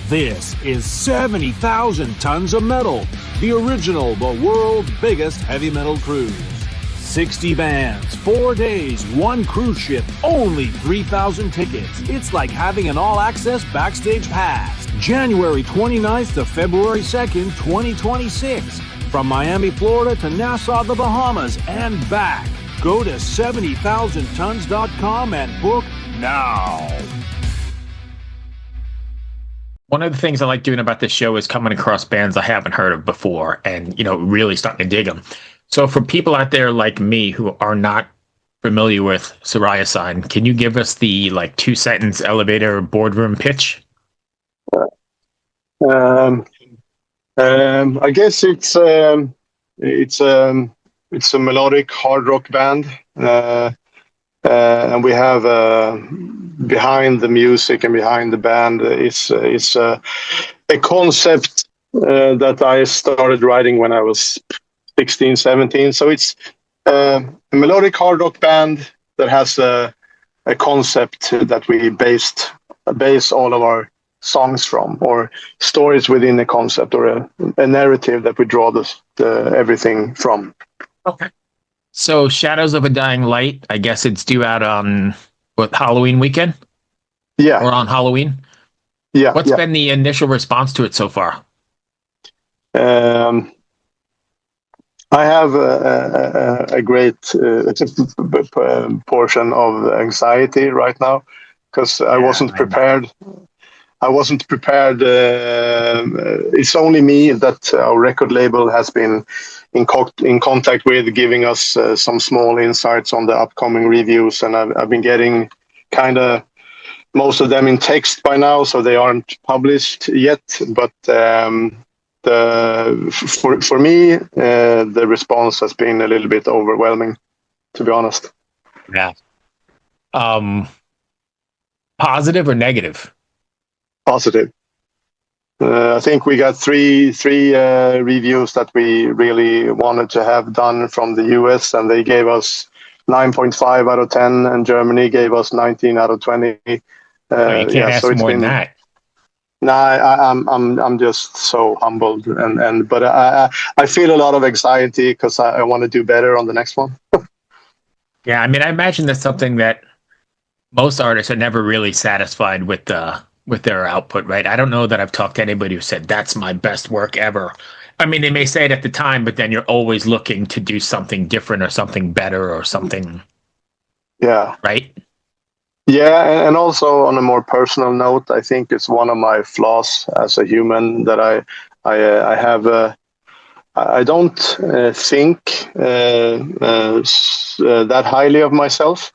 This is 70,000 Tons of Metal, the original but world's biggest heavy metal cruise. 60 bands, 4 days, 1 cruise ship, only 3,000 tickets. It's like having an all-access backstage pass. January 29th to February 2nd, 2026. From Miami, Florida to Nassau, the Bahamas, and back. Go to 70,000tons.com and book now. One of the things I like doing about this show is coming across bands I haven't heard of before and, really starting to dig them. So for people out there like me who are not familiar with Sarayasign, can you give us the 2-sentence elevator boardroom pitch? I guess it's a melodic hard rock band, and we have behind the music and behind the band is a concept that I started writing when I was 16, 17. So it's a melodic hard rock band that has a concept that we base all of our songs from, or stories within a concept, or a narrative that we draw everything from. Okay. So Shadows of a Dying Light, I guess it's due out on Halloween weekend? Yeah. Or on Halloween? Yeah. What's been the initial response to it so far? I have a great portion of anxiety right now because I wasn't prepared. It's only me that our record label has been in contact with, giving us some small insights on the upcoming reviews, and I've been getting kind of most of them in text by now, so they aren't published yet. But for me, the response has been a little bit overwhelming, to be honest. Yeah. Positive or negative? Positive. I think we got three reviews that we really wanted to have done from the US, and they gave us 9.5 out of 10, and Germany gave us 19 out of 20. You can't ask so more than that. I'm just so humbled, but I feel a lot of anxiety because I want to do better on the next one. Yeah, I mean, I imagine that's something that most artists are never really satisfied with their output, right? I don't know that I've talked to anybody who said that's my best work ever. I mean, they may say it at the time, but then you're always looking to do something different or something better or something. Yeah. Right. Yeah, and also on a more personal note, I think it's one of my flaws as a human that I have. I don't think that highly of myself,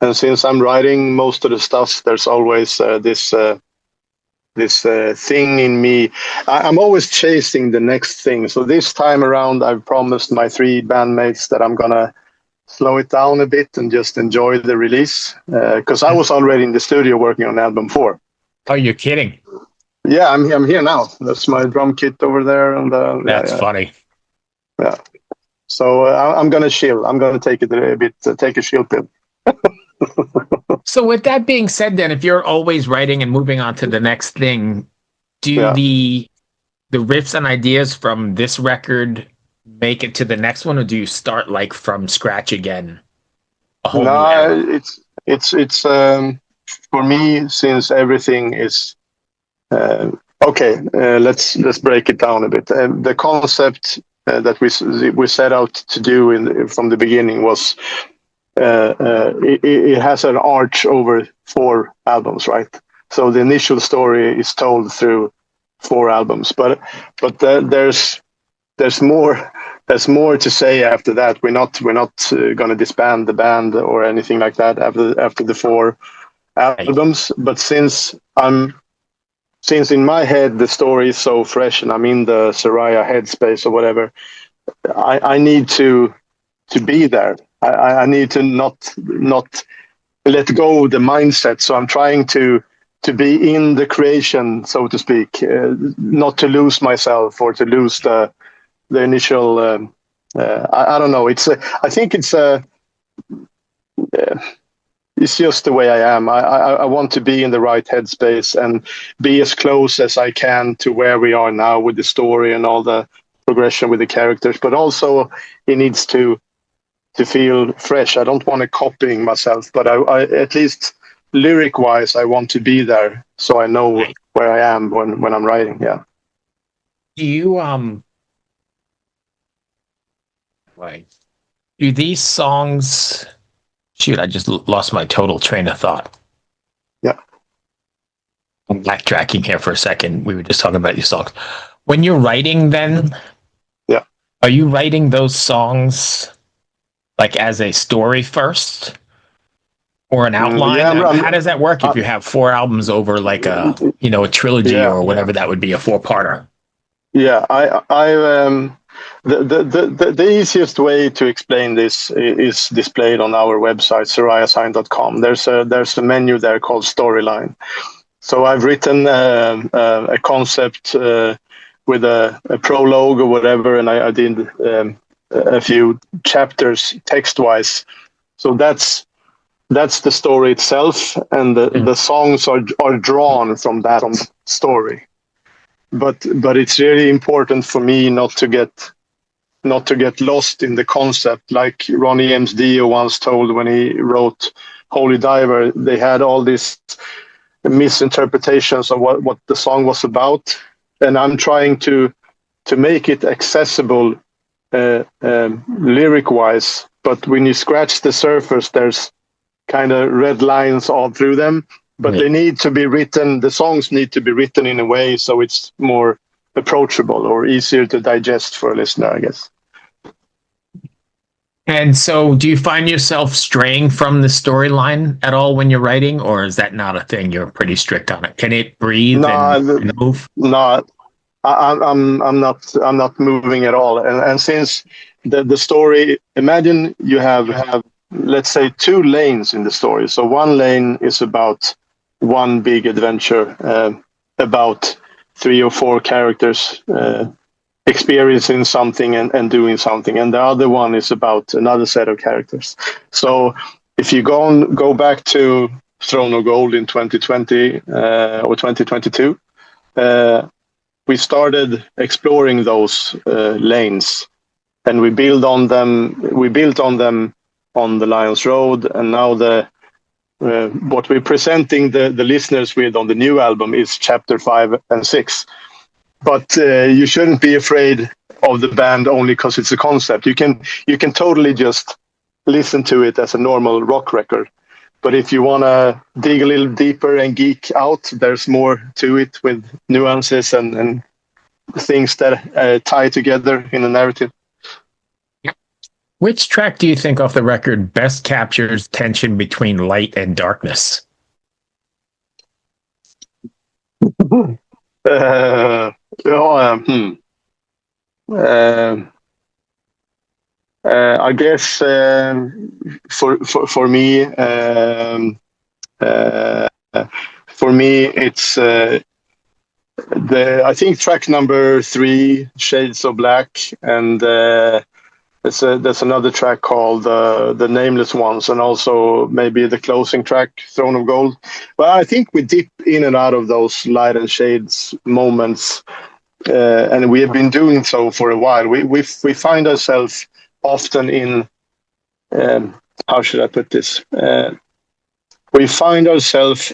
and since I'm writing most of the stuff, there's always this thing in me. I'm always chasing the next thing. So this time around, I've promised my 3 bandmates that I'm gonna slow it down a bit and just enjoy the release, because I was already in the studio working on album 4. Oh, you're kidding? Yeah, I'm here now. That's my drum kit over there, and that's funny. Yeah. So I'm gonna chill. I'm gonna take it a bit. Take a chill pill. So with that being said, then, if you're always writing and moving on to the next thing, do the riffs and ideas from this record make it to the next one, or do you start from scratch again? It's for me, since everything is okay. Let's break it down a bit. The concept that we set out to do from the beginning was it has an arch over 4 albums, right? So the initial story is told through 4 albums, but there's more to say after that. We're not going to disband the band or anything like that after the 4 albums. But since in my head the story is so fresh and I'm in the Saraya headspace or whatever, I need to be there. I need to not let go of the mindset. So I'm trying to be in the creation, so to speak, not to lose myself or to lose the initial. I don't know. I think it's it's just the way I am. I want to be in the right headspace and be as close as I can to where we are now with the story and all the progression with the characters. But also, it needs to feel fresh. I don't want to copying myself, but I at least lyric wise, I want to be there so I know where I am when I'm writing. Yeah. Do you like do these songs? Shoot, I just lost my total train of thought. Yeah. I'm backtracking here for a second. We were just talking about these songs. When you're writing, then, yeah, are you writing those songs like as a story first, or an outline? How does that work if you have 4 albums over like a trilogy or whatever that would be, a 4-parter? Yeah, the easiest way to explain this is displayed on our website, Sarayasign.com. There's a menu there called Storyline. So I've written a concept with a prologue or whatever, and I did a few chapters text-wise. So that's the story itself, and the songs are drawn from that story. But it's really important for me not to get lost in the concept, like Ronnie James Dio once told when he wrote Holy Diver. They had all these misinterpretations of what the song was about, and I'm trying to make it accessible lyric wise. But when you scratch the surface, there's kind of red lines all through them. But they need to be written. The songs need to be written in a way so it's more approachable or easier to digest for a listener, I guess. And so, do you find yourself straying from the storyline at all when you're writing, or is that not a thing? You're pretty strict on it. Can it breathe and move? No, I'm not moving at all. And since the story, imagine you have let's say 2 lanes in the story. So one lane is about one big adventure, about 3 or 4 characters experiencing something and doing something, and the other one is about another set of characters. So if you go back to Throne of Gold in 2020 or 2022, we started exploring those lanes, and we built on them on the Lions Road, and now what we're presenting the listeners with on the new album is chapter 5 and 6. But you shouldn't be afraid of the band only because it's a concept. You can totally just listen to it as a normal rock record. But if you want to dig a little deeper and geek out, there's more to it with nuances and things that tie together in a narrative. Which track do you think off the record best captures tension between light and darkness? I guess for me it's I think track number 3, Shades of Black, and there's another track called The Nameless Ones, and also maybe the closing track, Throne of Gold. Well, I think we dip in and out of those light and shades moments, and we have been doing so for a while. We find ourselves often in, how should I put this? We find ourselves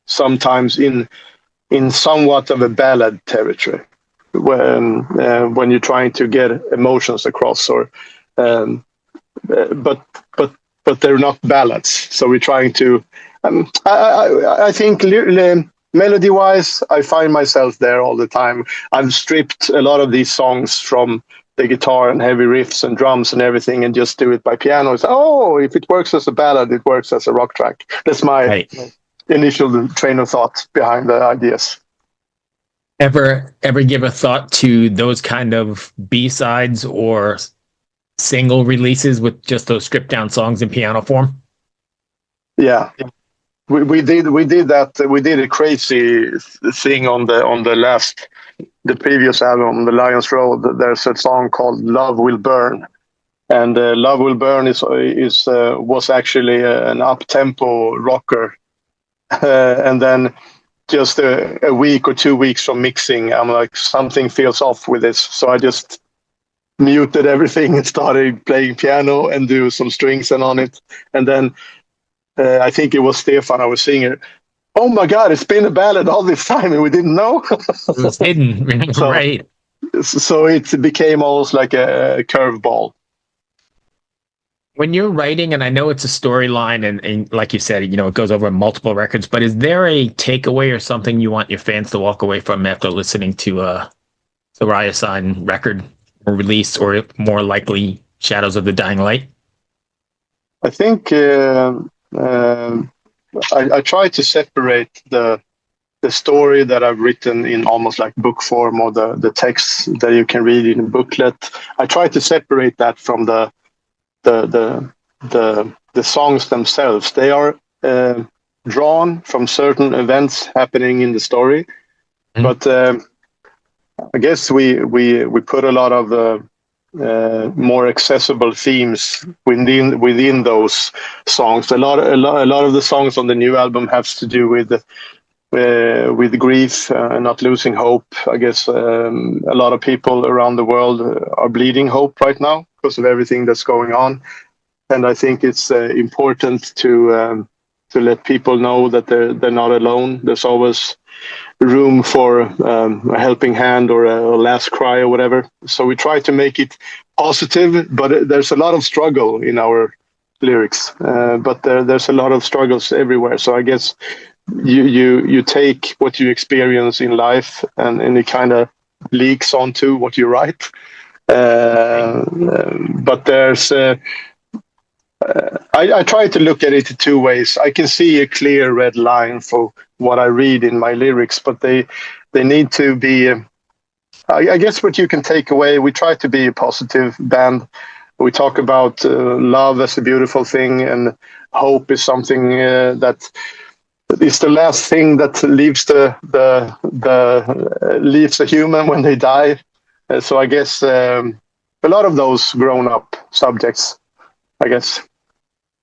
sometimes in somewhat of a ballad territory, when you're trying to get emotions across, or but they're not ballads. So we're trying to. I think melody wise, I find myself there all the time. I've stripped a lot of these songs from the guitar and heavy riffs and drums and everything, and just do it by piano. It's, if it works as a ballad, it works as a rock track. That's my initial train of thought behind the ideas. Ever give a thought to those kind of B-sides or single releases with just those stripped down songs in piano form? Yeah, we did that. We did a crazy thing on the previous album, The Lions Road. There's a song called Love Will Burn, and Love Will Burn is was actually an up-tempo rocker. And then just a week or 2 weeks from mixing, I'm like, something feels off with this. So I just muted everything and started playing piano and do some strings and on it. And then I think it was Stefan, I was singing, oh my God, it's been a ballad all this time and we didn't know. It was hidden, So- right? So it became almost like a curveball. When you're writing, and I know it's a storyline, and like you said, it goes over multiple records, but is there a takeaway or something you want your fans to walk away from after listening to a Sarayasign record or release, or more likely Shadows of the Dying Light? I think I try to separate the story that I've written in almost like book form, or the text that you can read in a booklet. I try to separate that from the songs themselves. They are drawn from certain events happening in the story, but I guess we put a lot of more accessible themes within those songs. A lot of the songs on the new album has to do with grief, not losing hope. I guess a lot of people around the world are bleeding hope right now because of everything that's going on, and I think it's important to let people know that they're not alone. There's always room for a helping hand or a last cry or whatever. So we try to make it positive, but there's a lot of struggle in our lyrics. But there's a lot of struggles everywhere. So I guess you take what you experience in life and it kind of leaks onto what you write. But there's I try to look at it two ways. I can see a clear red line for what I read in my lyrics, but they need to be. I guess what you can take away. We try to be a positive band. We talk about love as a beautiful thing, and hope is something that is the last thing that leaves leaves a human when they die. So I guess a lot of those grown-up subjects, I guess.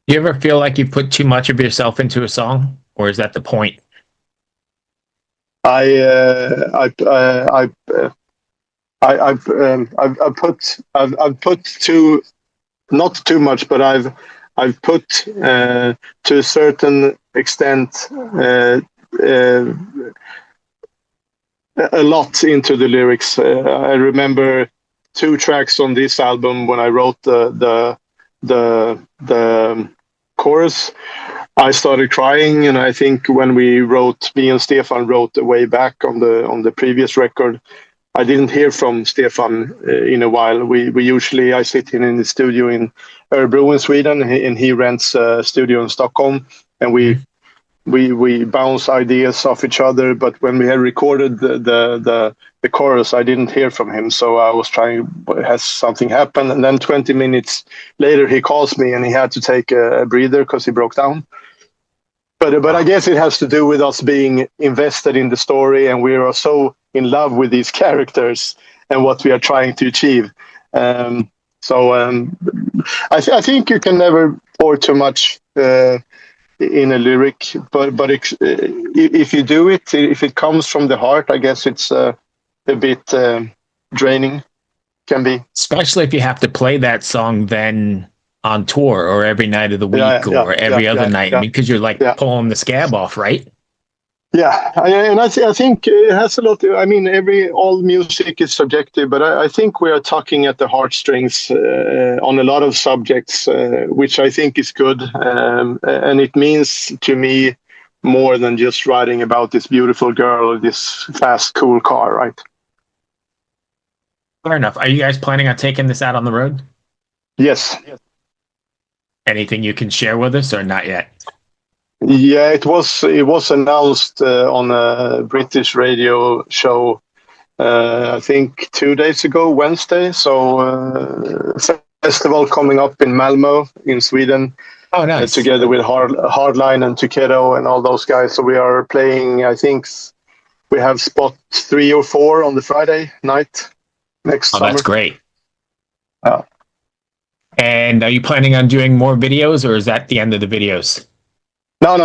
You ever feel like you put too much of yourself into a song, or is that the point? I've put too, not too much, but I've put to a certain extent a lot into the lyrics. I remember 2 tracks on this album when I wrote the chorus. I started crying, and I think when me and Stefan wrote way back on the previous record, I didn't hear from Stefan in a while. I sit in the studio in Örebro in Sweden, and he rents a studio in Stockholm, and we bounce ideas off each other. But when we had recorded the chorus, I didn't hear from him, so I was trying. Has something happened? And then 20 minutes later, he calls me, and he had to take a breather because he broke down. But I guess it has to do with us being invested in the story, and we are so in love with these characters and what we are trying to achieve. I think you can never pour too much in a lyric, but if you do it, if it comes from the heart, I guess it's a bit draining. Can be, especially if you have to play that song then on tour or every night of the week or every other night, because you're like pulling the scab off, right? Yeah, I think it has a lot. All music is subjective, but I think we are tugging at the heartstrings on a lot of subjects, which I think is good, and it means to me more than just writing about this beautiful girl or this fast, cool car, right? Fair enough. Are you guys planning on taking this out on the road? Yes. Anything you can share with us, or not yet? Yeah, it was announced on a British radio show, I think 2 days ago, Wednesday. So festival coming up in Malmö in Sweden. Oh, nice. Together with Hardline and Tukedo and all those guys. So we are playing, I think we have spot 3 or 4 on the Friday night next summer. That's great. And are you planning on doing more videos, or is that the end of the videos? No.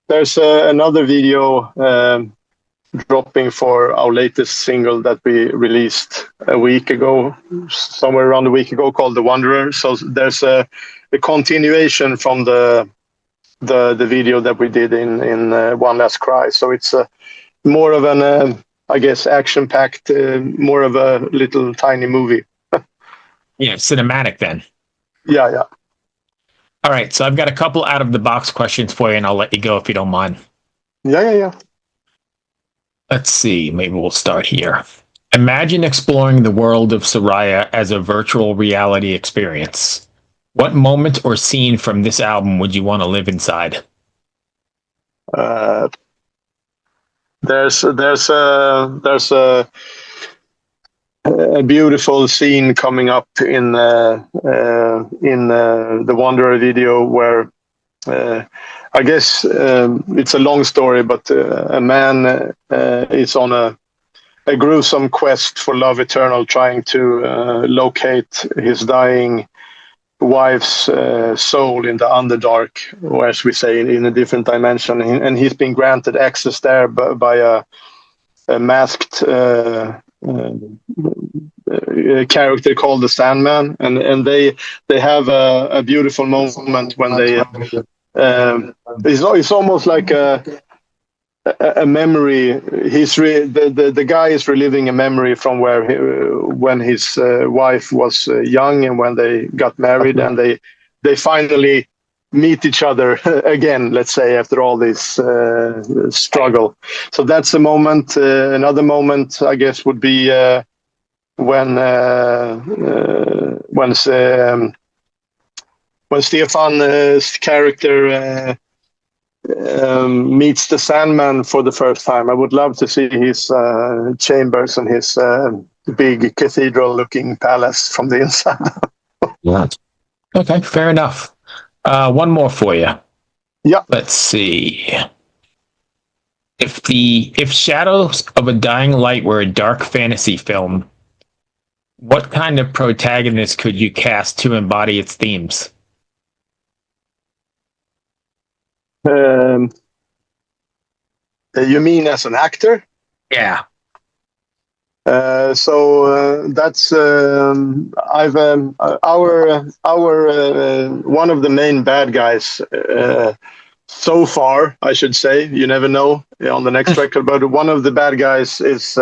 There's another video dropping for our latest single that we released a week ago, somewhere around a week ago, called "The Wanderer." So there's a continuation from the video that we did in One Last Cry. So it's more of an I guess action-packed, more of a little tiny movie. Yeah, cinematic then. Yeah. All right, so I've got a couple out of the box questions for you, and I'll let you go if you don't mind. Yeah. Let's see, maybe we'll start here. Imagine exploring the world of Soraya as a virtual reality experience. What moment or scene from this album would you want to live inside? There's a beautiful scene coming up in the Wanderer video where I guess it's a long story, but a man is on a gruesome quest for love eternal, trying to locate his dying wife's soul in the underdark, or as we say, in a different dimension, and he's been granted access there by a masked character called the Sandman, and they have a beautiful moment when they it's almost like a memory. The guy is reliving a memory from when his wife was young and when they got married, and they finally meet each other again, let's say, after all this struggle. So that's a moment. Another moment, I guess, would be when Stefan's character meets the Sandman for the first time. I would love to see his chambers and his big cathedral-looking palace from the inside. Yeah. Okay, fair enough. One more for you. Yeah. Let's see. If Shadows of a Dying Light were a dark fantasy film, what kind of protagonist could you cast to embody its themes? You mean as an actor? Yeah. That's I've our one of the main bad guys so far, I should say. You never know on the next record, but one of the bad guys is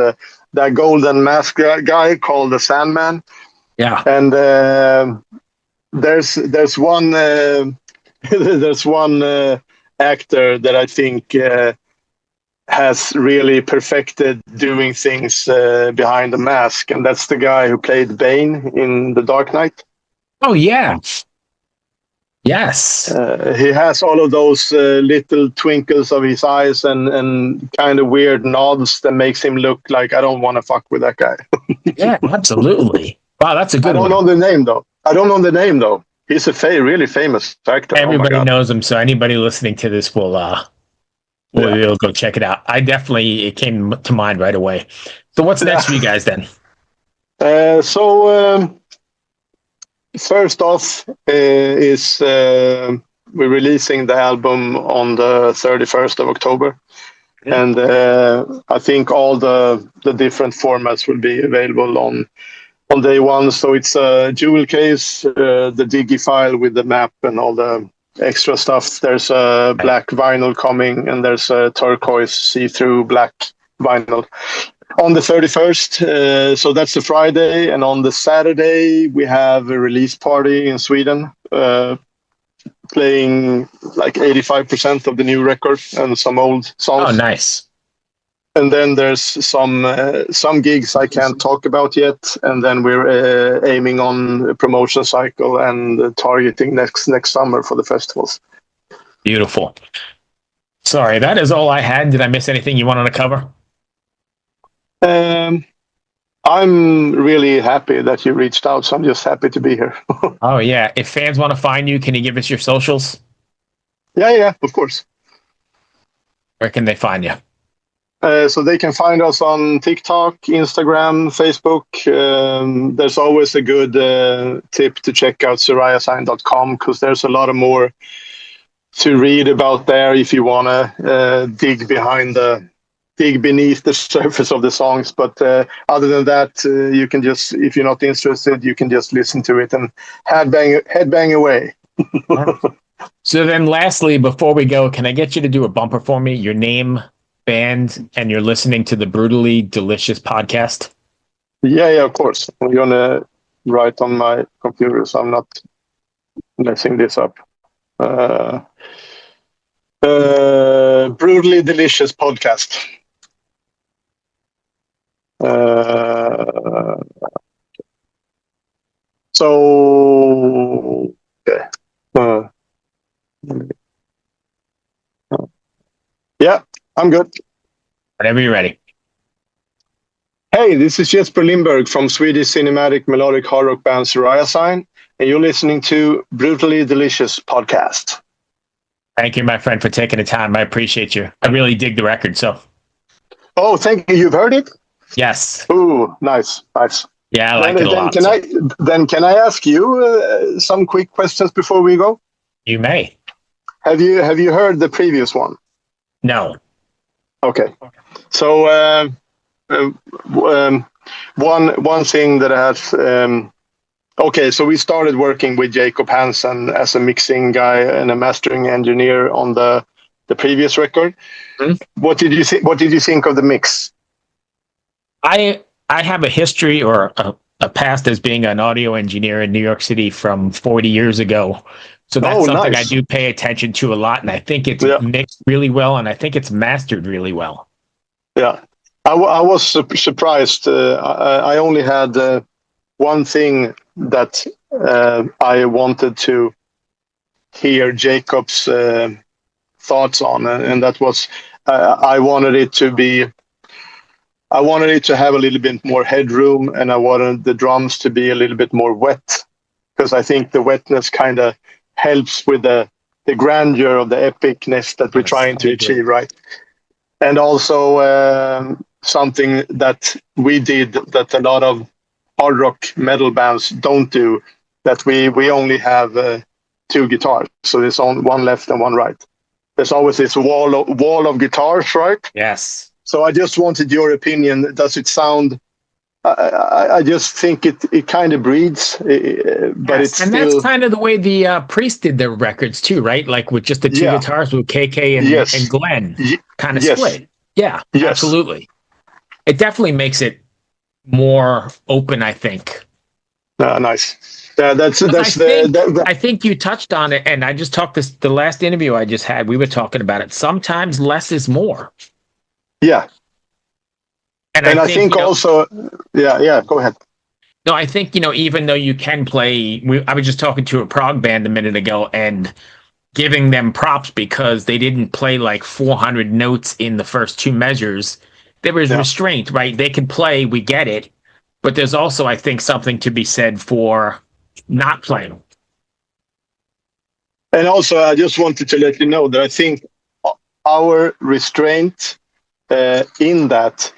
that golden mask guy called the Sandman. Yeah. And there's one there's one actor that I think has really perfected doing things behind the mask, and that's the guy who played Bane in The Dark Knight. Oh, yeah. Yes. He has all of those little twinkles of his eyes and kind of weird nods that makes him look like I don't want to fuck with that guy. Yeah, absolutely. Wow, that's a good one. I don't know the name though. He's a really famous actor. Everybody knows him, so anybody listening to this will go check it out. It came to mind right away. So what's next for you guys then? First off is we're releasing the album on the 31st of October. Yeah. And I think all the different formats will be available on day one. So it's a jewel case, the Digi file with the map and all the extra stuff. There's a black vinyl coming, and there's a turquoise see-through black vinyl on the 31st. So that's the Friday. And on the Saturday, we have a release party in Sweden, playing like 85% of the new record and some old songs. Oh, nice. And then there's some gigs I can't talk about yet, and then we're aiming on a promotion cycle and targeting next summer for the festivals. Beautiful. Sorry, that is all I had. Did I miss anything you wanted to cover? I'm really happy that you reached out, so I'm just happy to be here. Oh yeah. If fans want to find you, can you give us your socials? Yeah, of course. Where can they find you? So they can find us on TikTok, Instagram, Facebook. There's always a good tip to check out Sarayasign.com because there's a lot of more to read about there if you want to dig beneath the surface of the songs. But other than that, you can just, if you're not interested, you can just listen to it and headbang away. So then lastly, before we go, can I get you to do a bumper for me? Your name, band, and you're listening to the Brutally Delicious podcast? Yeah, of course. I'm going to write on my computer so I'm not messing this up. Brutally Delicious podcast. So, okay. Yeah, I'm good. Whenever you're ready. Hey, this is Jesper Lindberg from Swedish cinematic melodic hard rock band Sarayasign, and you're listening to Brutally Delicious podcast. Thank you, my friend, for taking the time. I appreciate you. I really dig the record. So, oh, thank you. You've heard it? Yes. Ooh, nice. Yeah, I like it a lot. Can I ask you some quick questions before we go? You may. Have you heard the previous one? No. Okay. So one thing that has okay, so we started working with Jacob Hansen as a mixing guy and a mastering engineer on the previous record. Mm-hmm. What did you think of the mix? I have a history or a past as being an audio engineer in New York City from 40 years ago. So that's something nice. I do pay attention to a lot, and I think it's mixed really well, and I think it's mastered really well. Yeah, I was surprised. I only had one thing that I wanted to hear Jacob's thoughts on, and that was I wanted it to have a little bit more headroom, and I wanted the drums to be a little bit more wet, because I think the wetness kind of helps with the grandeur of the epicness that we're trying to achieve, right? And also something that we did that a lot of hard rock metal bands don't do, that we only have two guitars, so there's one left and one right. There's always this wall of guitars, right? Yes. So I just wanted your opinion. Does it sound? I just think it kind of breathes, but it's still... that's kind of the way the Priest did their records too, right? Like with just the two guitars with KK and Glenn kind of split. Yeah, absolutely. It definitely makes it more open, I think. Nice. That's I think you touched on it, and I just talked the last interview I just had. We were talking about it. Sometimes less is more. Yeah. And I think also, go ahead. No, I think, even though you can play, I was just talking to a prog band a minute ago and giving them props because they didn't play like 400 notes in the first two measures. There was restraint, right? They could play, we get it. But there's also, I think, something to be said for not playing. And also, I just wanted to let you know that I think our restraint in that,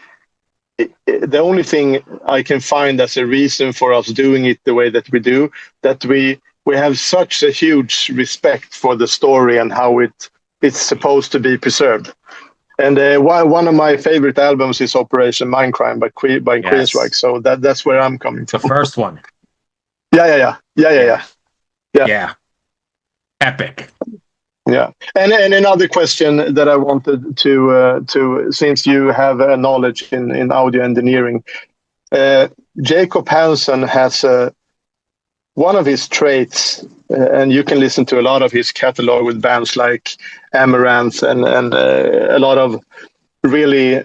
the only thing I can find as a reason for us doing it the way that we do, that we have such a huge respect for the story and how it's supposed to be preserved. And one of my favorite albums is Operation Mindcrime by Queensryche. So that's where I'm coming from. The first one. Yeah. Epic. Yeah, and another question that I wanted to since you have knowledge in audio engineering, Jacob Hansen has one of his traits, and you can listen to a lot of his catalog with bands like Amaranth and a lot of really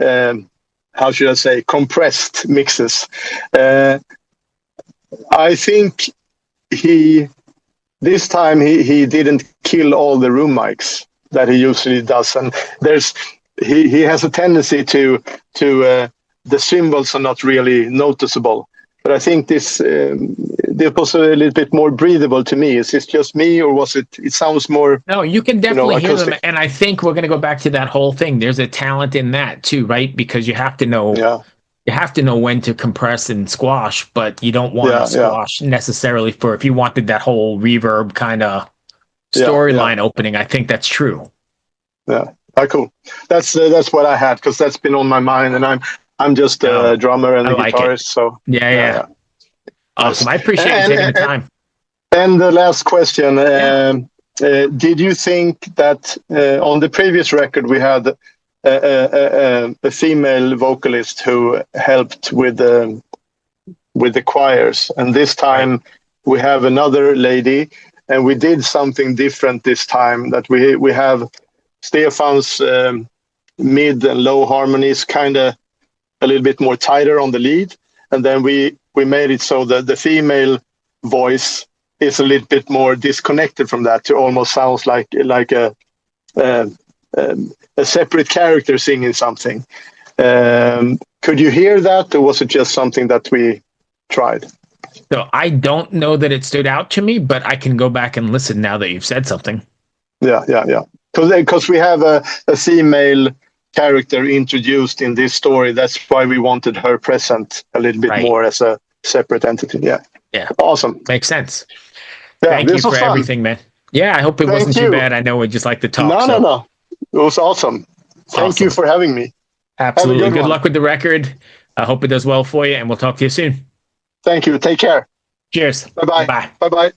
how should I say, compressed mixes. I think this time he didn't kill all the room mics that he usually does, and he has a tendency to the cymbals are not really noticeable. I think this was a little bit more breathable to me. Is this just me, or was it? It sounds more. No, you can definitely hear them, acoustic. and I think we're going to go back to that whole thing. There's a talent in that too, right? Because you have to know. Yeah. You have to know when to compress and squash, but you don't want to squash necessarily for if you wanted that whole reverb kind of storyline opening. I think that's true. Yeah, cool. That's what I had, because that's been on my mind, and I'm just a drummer and a guitarist. So yeah. Awesome. I appreciate you taking the time. And the last question: did you think that on the previous record we had a female vocalist who helped with the choirs, and this time we have another lady, and we did something different this time, that we have Stefan's mid and low harmonies kind of a little bit more tighter on the lead, and then we made it so that the female voice is a little bit more disconnected from that, to almost sounds like a separate character singing something. Could you hear that, or was it just something that we tried? So I don't know that it stood out to me, but I can go back and listen now that you've said something. Yeah. Because we have a female character introduced in this story. That's why we wanted her present a little bit more as a separate entity. Yeah. Awesome. Makes sense. Yeah, Thank you for everything, man. Yeah, I hope it wasn't too bad. I know we just like to talk. No. It was awesome. Thank you for having me. Absolutely. Good luck with the record. I hope it does well for you, and we'll talk to you soon. Thank you. Take care. Cheers. Bye-bye. Bye. Bye-bye.